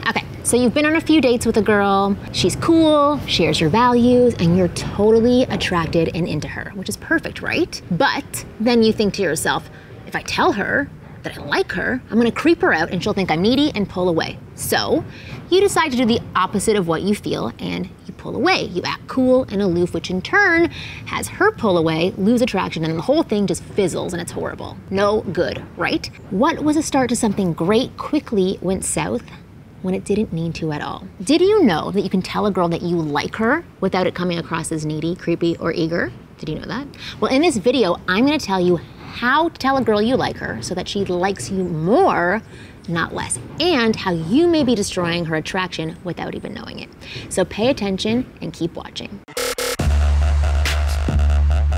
Okay, so you've been on a few dates with a girl, she's cool, shares your values, and you're totally attracted and into her, which is perfect, right? But then you think to yourself, if I tell her that I like her, I'm gonna creep her out and she'll think I'm needy and pull away. So you decide to do the opposite of what you feel and you pull away. You act cool and aloof, which in turn has her pull away, lose attraction, and the whole thing just fizzles and it's horrible. No good, right? What was a start to something great quickly went south when it didn't need to at all. Did you know that you can tell a girl that you like her without it coming across as needy, creepy, or eager? Did you know that? Well, in this video, I'm gonna tell you how to tell a girl you like her so that she likes you more, not less, and how you may be destroying her attraction without even knowing it. So pay attention and keep watching.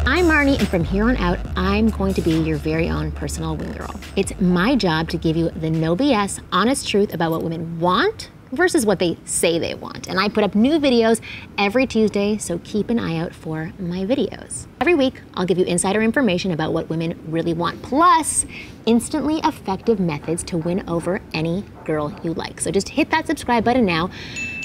I'm Marni, and from here on out, I'm going to be your very own personal wing girl. It's my job to give you the no BS, honest truth about what women want versus what they say they want. And I put up new videos every Tuesday, so keep an eye out for my videos. Every week, I'll give you insider information about what women really want, plus instantly effective methods to win over any girl you like. So just hit that subscribe button now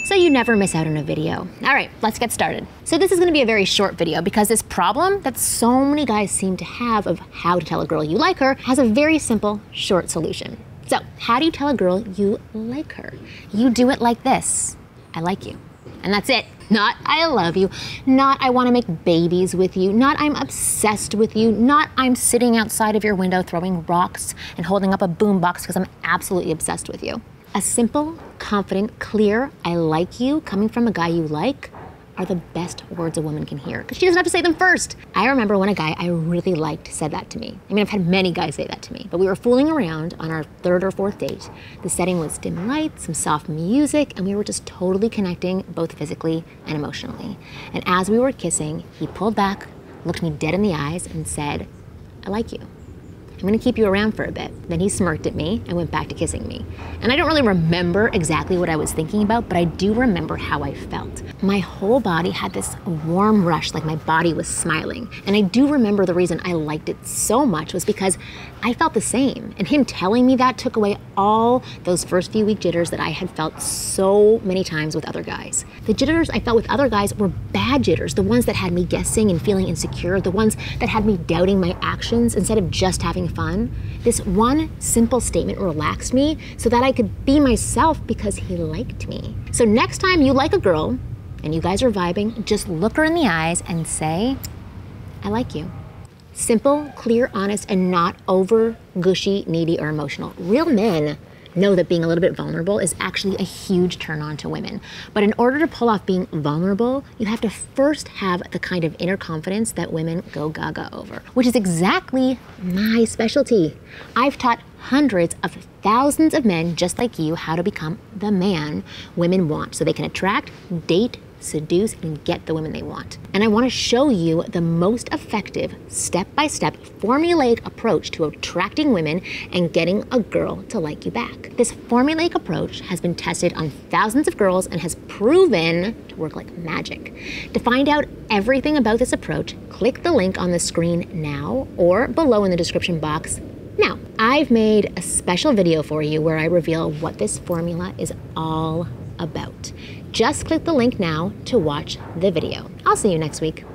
so you never miss out on a video. All right, let's get started. So this is gonna be a very short video because this problem that so many guys seem to have of how to tell a girl you like her has a very simple, short solution. So how do you tell a girl you like her? You do it like this: I like you. And that's it. Not I love you, not I wanna make babies with you, not I'm obsessed with you, not I'm sitting outside of your window throwing rocks and holding up a boombox because I'm absolutely obsessed with you. A simple, confident, clear I like you coming from a guy you like are the best words a woman can hear because she doesn't have to say them first. I remember when a guy I really liked said that to me. I mean, I've had many guys say that to me, but we were fooling around on our third or fourth date. The setting was dim lights, some soft music, and we were just totally connecting both physically and emotionally. And as we were kissing, he pulled back, looked me dead in the eyes and said, I like you. I'm gonna keep you around for a bit. Then he smirked at me and went back to kissing me. And I don't really remember exactly what I was thinking about, but I do remember how I felt. My whole body had this warm rush, like my body was smiling. And I do remember the reason I liked it so much was because I felt the same. And him telling me that took away all those first few week jitters that I had felt so many times with other guys. The jitters I felt with other guys were bad jitters, the ones that had me guessing and feeling insecure, the ones that had me doubting my actions instead of just having fun. This one simple statement relaxed me so that I could be myself because he liked me. So next time you like a girl and you guys are vibing, just look her in the eyes and say, I like you. Simple, clear, honest, and not over gushy, needy, or emotional. Real men know that being a little bit vulnerable is actually a huge turn on to women. But in order to pull off being vulnerable, you have to first have the kind of inner confidence that women go gaga over, which is exactly my specialty. I've taught hundreds of thousands of men just like you how to become the man women want so they can attract, date, seduce, and get the women they want. And I want to show you the most effective step-by-step formulaic approach to attracting women and getting a girl to like you back. This formulaic approach has been tested on thousands of girls and has proven to work like magic. To find out everything about this approach, click the link on the screen now or below in the description box. Now, I've made a special video for you where I reveal what this formula is all about. Just click the link now to watch the video. I'll see you next week.